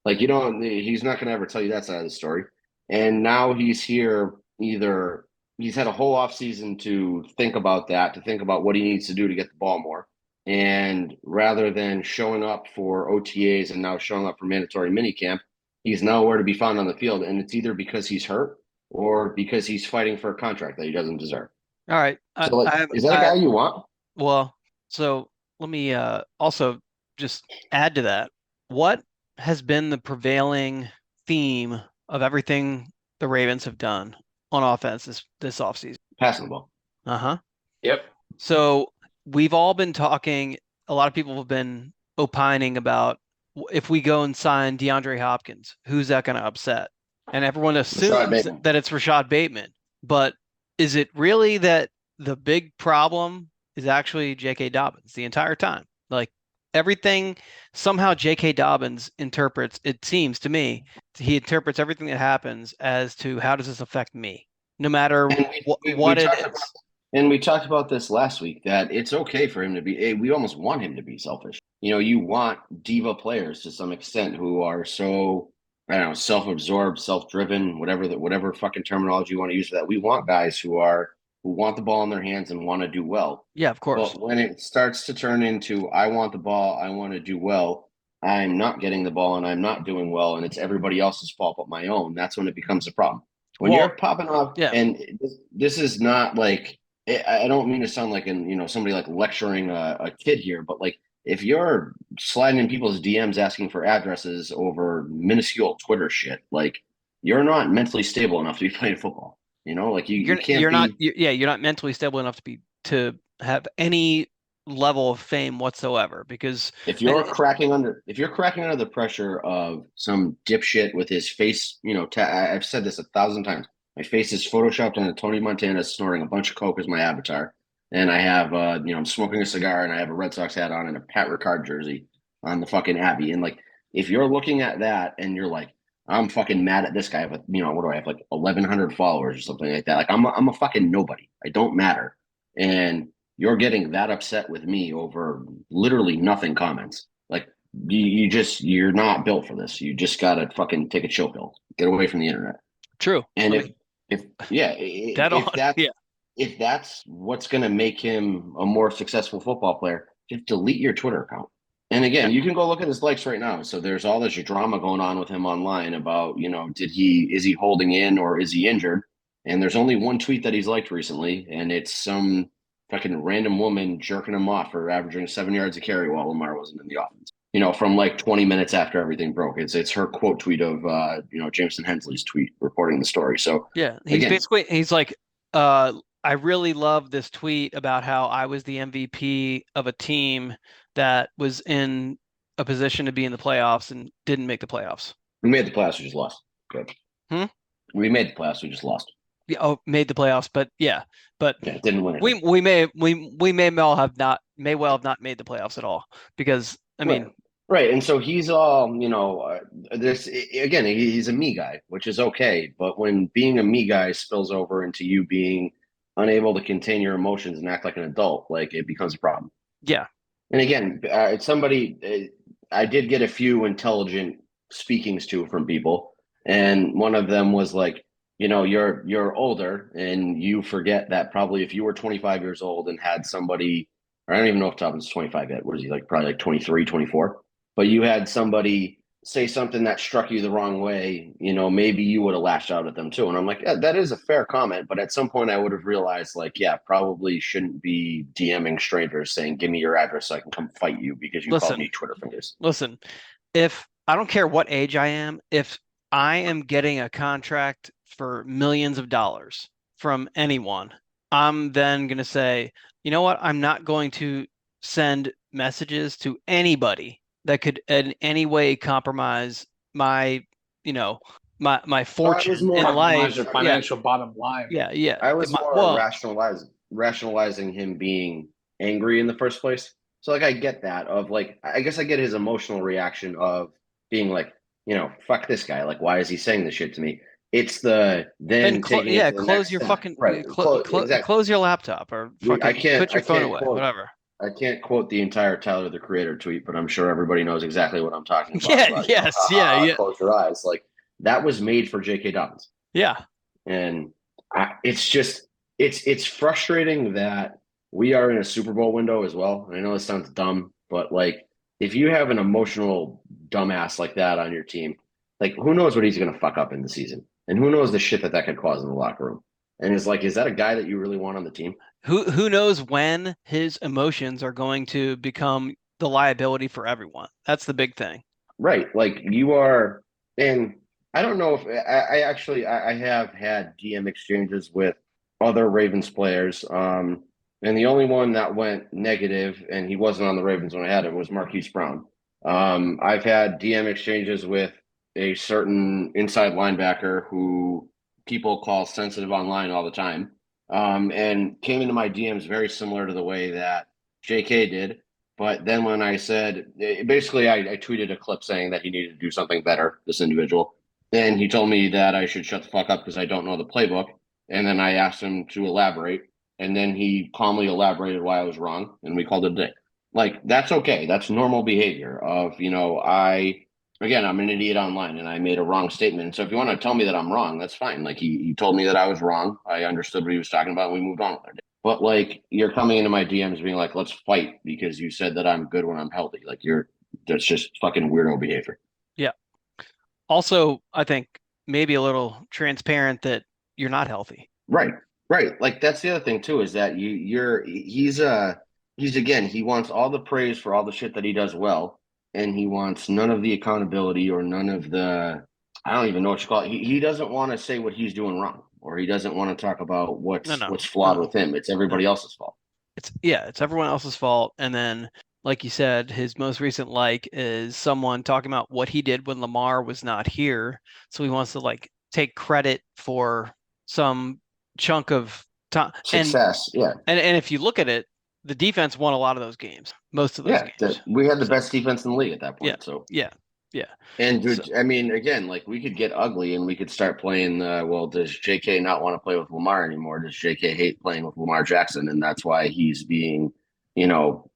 Like, he's not going to ever tell you that side of the story. And now he's here. Either he's had a whole offseason to think about that, to think about what he needs to do to get the ball more. And rather than showing up for OTAs and now showing up for mandatory minicamp, he's nowhere to be found on the field. And it's either because he's hurt or because he's fighting for a contract that he doesn't deserve. All right. So, is that a guy you want? Well, so let me also just add to that. What has been the prevailing theme of everything the Ravens have done on offense this offseason? Passing the ball. Uh-huh. Yep. So we've all been talking, a lot of people have been opining about if we go and sign DeAndre Hopkins, who's that going to upset? And everyone assumes that it's Rashad Bateman. But is it really that the big problem is actually J.K. Dobbins the entire time? Like everything, somehow J.K. Dobbins interprets, it seems to me, he interprets everything that happens as to how does this affect me, no matter what it is. And we talked about this last week, that it's okay for him to be, we almost want him to be selfish. You want diva players to some extent who are so, I don't know, self-absorbed, self-driven, whatever fucking terminology you want to use for that. We want guys who want the ball in their hands and want to do well. Yeah, of course. But when it starts to turn into, I want the ball, I want to do well, I'm not getting the ball and I'm not doing well, and it's everybody else's fault but my own, that's when it becomes a problem. When you're popping off, yeah. And this is not like, I don't mean to sound like somebody like lecturing a kid here, but like if you're sliding in people's DMs asking for addresses over minuscule Twitter shit, like you're not mentally stable enough to be playing football. Like you can't. You're not mentally stable enough to have any level of fame whatsoever. Because if you're cracking under the pressure of some dipshit with his face, I've said this 1,000 times. My face is photoshopped on a Tony Montana snorting a bunch of coke as my avatar, and I have, I'm smoking a cigar, and I have a Red Sox hat on and a Pat Ricard jersey on the fucking Abbey. And like, if you're looking at that and you're like, I'm fucking mad at this guy, but what do I have, like 1,100 followers or something like that? Like I'm a fucking nobody. I don't matter, and you're getting that upset with me over literally nothing comments. Like you're not built for this. You just gotta fucking take a chill pill. Get away from the internet. True. And if that's what's going to make him a more successful football player, just delete your Twitter account. And again, you can go look at his likes right now. So there's all this drama going on with him online about, is he holding in or is he injured? And there's only one tweet that he's liked recently, and it's some fucking random woman jerking him off for averaging 7 yards a carry while Lamar wasn't in the offense. From like 20 minutes after everything broke. It's her quote tweet of Jameson Hensley's tweet reporting the story. So yeah, he's like, I really love this tweet about how I was the MVP of a team that was in a position to be in the playoffs and didn't make the playoffs. We made the playoffs, we just lost. Good. We made the playoffs, we just lost. made the playoffs, but didn't win it. we may well have not made the playoffs at all because I mean. Right, and so he's all, this again, he's a me guy, which is okay. But when being a me guy spills over into you being unable to contain your emotions and act like an adult, like it becomes a problem. Yeah. And again, it's somebody, I did get a few intelligent speakings to from people. And one of them was like, you're older and you forget that probably if you were 25 years old and had somebody, or I don't even know if Tubman's 25 yet. What is he like? Probably like 23, 24. But you had somebody say something that struck you the wrong way, maybe you would have lashed out at them too. And I'm like, yeah, that is a fair comment. But at some point I would have realized like, yeah, probably shouldn't be DMing strangers saying, give me your address so I can come fight you because you called me Twitter fingers. Listen, if I don't care what age I am, if I am getting a contract for millions of dollars from anyone, I'm then going to say, you know what? I'm not going to send messages to anybody that could in any way compromise my, my fortune in life. Your financial bottom line. Yeah. I was more rationalizing him being angry in the first place. So like I get that of like I guess I get his emotional reaction of being like, fuck this guy. Like why is he saying this shit to me? It's the then close your fucking close your laptop or fucking put your phone away, whatever. I can't quote the entire Tyler the Creator tweet, but I'm sure everybody knows exactly what I'm talking about. Yeah. Close your eyes. Like that was made for J.K. Dobbins. Yeah. And it's frustrating that we are in a Super Bowl window as well. And I know this sounds dumb, but like if you have an emotional dumbass like that on your team, like who knows what he's going to fuck up in the season, and who knows the shit that could cause in the locker room. And is that a guy that you really want on the team? Who knows when his emotions are going to become the liability for everyone? That's the big thing. Right. Like you are, and I don't know if I have had DM exchanges with other Ravens players. And the only one that went negative, and he wasn't on the Ravens when I had it, was Marquise Brown. I've had DM exchanges with a certain inside linebacker who people call sensitive online all the time. And came into my DMs very similar to the way that JK did. But then when I said, basically, I tweeted a clip saying that he needed to do something better, this individual. And he told me that I should shut the fuck up because I don't know the playbook. And then I asked him to elaborate. And then he calmly elaborated why I was wrong. And we called it a day. Like, that's okay. That's normal behavior of, I'm an idiot online and I made a wrong statement. So if you want to tell me that I'm wrong, that's fine. Like he told me that I was wrong. I understood what he was talking about and we moved on with it. But like you're coming into my DMs being like, let's fight because you said that I'm good when I'm healthy. Like that's just fucking weirdo behavior. Yeah. Also, I think maybe a little transparent that you're not healthy. Right. Like that's the other thing too, is that he wants all the praise for all the shit that he does well. And he wants none of the accountability or none of the, I don't even know what you call it. He doesn't want to say what he's doing wrong, or he doesn't want to talk about what's flawed with him. It's everybody else's fault. It's everyone else's fault. And then, like you said, his most recent is someone talking about what he did when Lamar was not here. So he wants to take credit for some chunk of time. Success, yeah. And if you look at it, the defense won a lot of those games. Most of those games. We had the best defense in the league at that point. Yeah. And dude, I mean, again, we could get ugly and we could start playing. Does JK not want to play with Lamar anymore? Does JK hate playing with Lamar Jackson, and that's why he's being,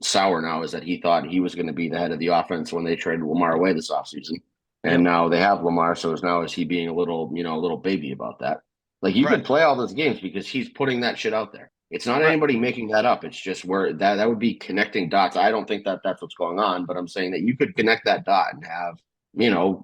sour now? Is that he thought he was going to be the head of the offense when they traded Lamar away this offseason, and now they have Lamar. So is he being a little baby about that? Like you could play all those games because he's putting that shit out there. It's not anybody making that up. It's just where that would be connecting dots. I don't think that that's what's going on, but I'm saying that you could connect that dot and have,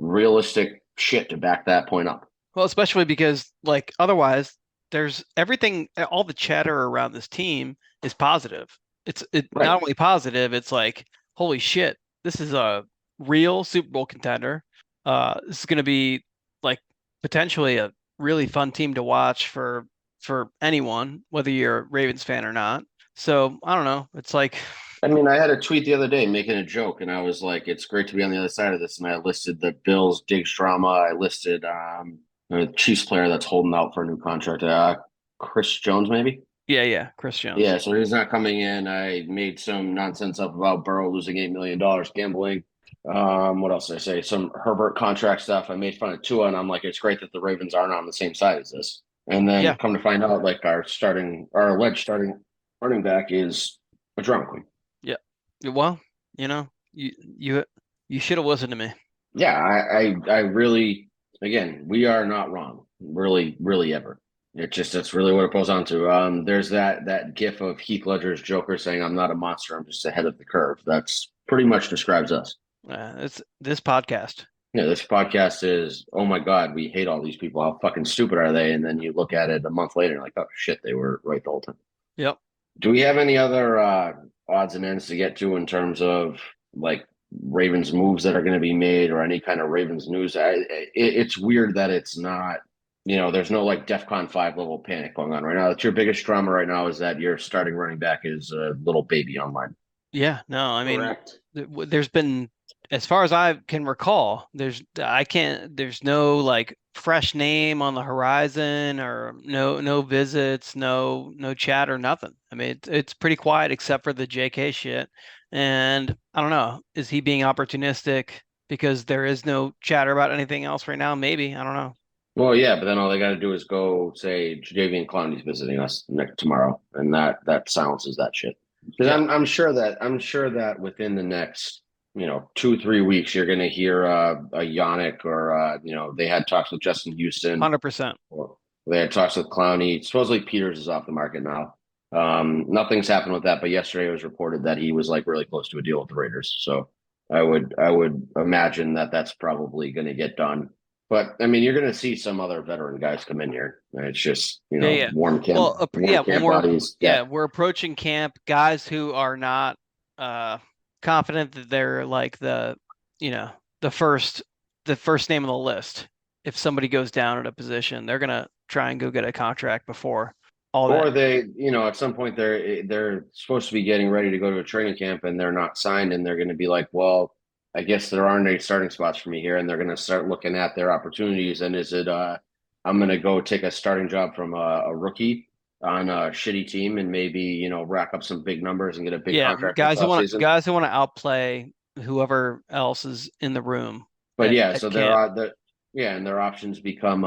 realistic shit to back that point up. Well, especially because otherwise there's everything, all the chatter around this team is positive. It's not only positive, it's like, holy shit, this is a real Super Bowl contender. This is going to be potentially a really fun team to watch for anyone, whether you're a Ravens fan or not. So I don't know. It's I had a tweet the other day making a joke, and I was like, "It's great to be on the other side of this." And I listed the Bills Diggs drama. I listed, A Chiefs player that's holding out for a new contract. Chris Jones, maybe. Yeah, Chris Jones. Yeah, so he's not coming in. I made some nonsense up about Burrow losing $8 million gambling. What else did I say? Some Herbert contract stuff. I made fun of Tua, and I'm like, it's great that the Ravens aren't on the same side as this. And then come to find out, like our alleged starting running back is a drama queen. Yeah. Well, you should have listened to me. Yeah, I really, again, we are not wrong, really, really ever. That's really what it boils on to. There's that gif of Heath Ledger's Joker saying, "I'm not a monster, I'm just ahead of the curve." That's pretty much describes us. It's this podcast. Yeah, this podcast is, oh my God, we hate all these people. How fucking stupid are they? And then you look at it a month later, and like, oh shit, they were right the whole time. Yep. Do we have any other odds and ends to get to in terms of like Ravens moves that are going to be made or any kind of Ravens news? It's weird that it's not. There's no like DEFCON 5 level panic going on right now. That's your biggest drama right now is that your starting running back is a little baby online. Yeah, no, I mean, there's been, as far as I can recall, there's no like fresh name on the horizon or no visits, no chat or nothing. I mean, it's pretty quiet except for the JK shit. And I don't know, is he being opportunistic because there is no chatter about anything else right now? Maybe, I don't know. Well, yeah, but then all they got to do is go say Jadeveon Clowney's visiting us tomorrow, and that silences that shit. Because I'm sure that within the next 2-3 weeks you're going to hear a Yannick or they had talks with Justin Houston, 100%. Or they had talks with Clowney. Supposedly Peters is off the market now. Nothing's happened with that, but yesterday it was reported that he was like really close to a deal with the Raiders. So I would imagine that that's probably going to get done. But I mean, you're going to see some other veteran guys come in here. It's just warm camp. Well, camp bodies. We're approaching camp. Guys who are not confident that they're like the first name on the list. If somebody goes down at a position, they're gonna try and go get a contract before all that. Or they, at some point they're supposed to be getting ready to go to a training camp and they're not signed, and they're going to be like, well, I guess there aren't any starting spots for me here, and they're going to start looking at their opportunities. And is it, I'm going to go take a starting job from a rookie on a shitty team and maybe rack up some big numbers and get a big contract. Guys who want to outplay whoever else is in the room. But and their options become: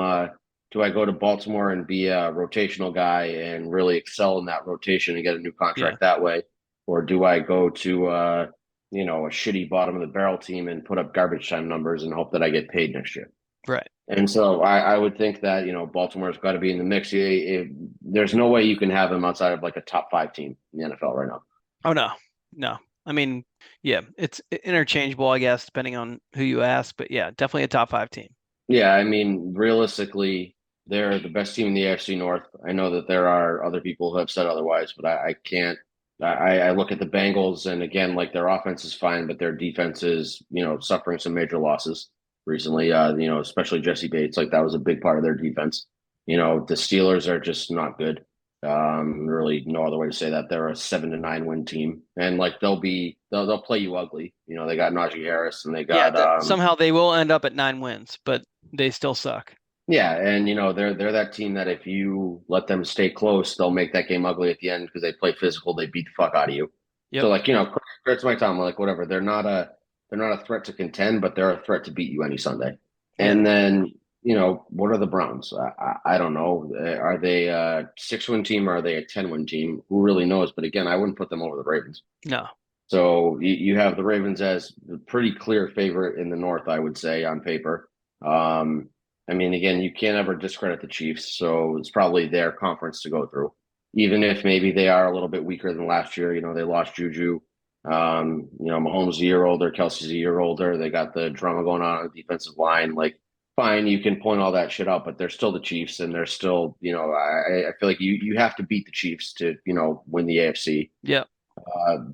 do I go to Baltimore and be a rotational guy and really excel in that rotation and get a new contract that way, or do I go to a shitty bottom of the barrel team and put up garbage time numbers and hope that I get paid next year? Right. And so I would think that, Baltimore's got to be in the mix. There's no way you can have them outside of like a top 5 team in the NFL right now. Oh, no. I mean, yeah, it's interchangeable, I guess, depending on who you ask. But yeah, definitely a top 5 team. Yeah, I mean, realistically, they're the best team in the AFC North. I know that there are other people who have said otherwise, but I can't. I look at the Bengals, and again, like their offense is fine, but their defense is, suffering some major losses recently. Especially Jesse Bates, like that was a big part of their defense. The Steelers are just not good. Really, no other way to say that. They're a 7-9 win team, and like they'll play you ugly. They got Najee Harris, and they got somehow they will end up at 9 wins, but they still suck. Yeah, and they're that team that if you let them stay close, they'll make that game ugly at the end because they play physical. They beat the fuck out of you. Yep. So like credit to my time, like whatever. They're not a threat to contend, but they're a threat to beat you any Sunday. And then what are the Browns? I don't know. Are they a 6-win team or are they a 10-win team? Who really knows? But again, I wouldn't put them over the Ravens. No. So you have the Ravens as the pretty clear favorite in the North, I would say, on paper. I mean, again, you can't ever discredit the Chiefs, so it's probably their conference to go through. Even if maybe they are a little bit weaker than last year, they lost Juju. Mahomes is a year older, Kelsey's a year older. They got the drama going on the defensive line. Like, fine, you can point all that shit out, but they're still the Chiefs, and they're still, I feel like you have to beat the Chiefs to, win the AFC. Yeah.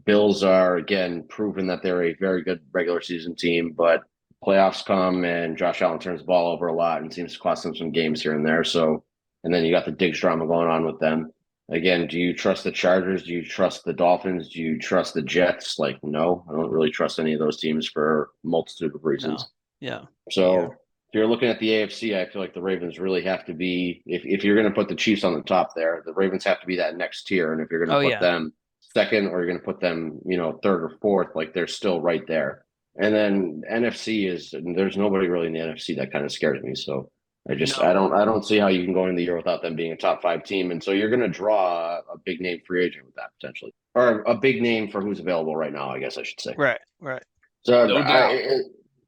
Bills are, again, proven that they're a very good regular season team, but playoffs come and Josh Allen turns the ball over a lot and seems to cost them some games here and there. So, and then you got the Diggs drama going on with them. Again, do you trust the Chargers? Do you trust the Dolphins? Do you trust the Jets? Like, no, I don't really trust any of those teams for a multitude of reasons. No. Yeah. So, if you're looking at the AFC, I feel like the Ravens really have to be, if you're going to put the Chiefs on the top there, the Ravens have to be that next tier. And if you're going to put them second or you're going to put them, third or fourth, like they're still right there. And then NFC there's nobody really in the NFC that kind of scares me. So I don't see how you can go into the year without them being a top 5 team. And so you're going to draw a big name free agent with that potentially, or a big name for who's available right now, I guess I should say. Right. So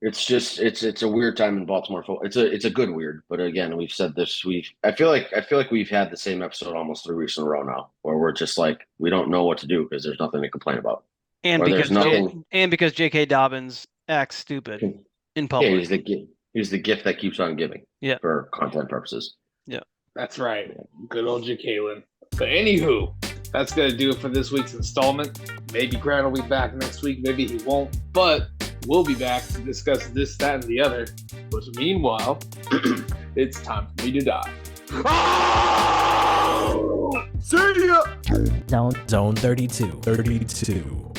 it's a weird time in Baltimore football. It's a good weird, but again, we've said this. I feel like we've had the same episode almost 3 weeks in a row now, where we're just like we don't know what to do because there's nothing to complain about, and because J.K. Dobbins acts stupid in public. Yeah, he's the gift that keeps on giving. Yeah, for content purposes. Yeah, that's right. Good old Jalen. But anywho, that's gonna do it for this week's installment. Maybe Grant will be back next week. Maybe he won't, but we'll be back to discuss this, that, and the other. But meanwhile, it's time for me to die. Zone 32.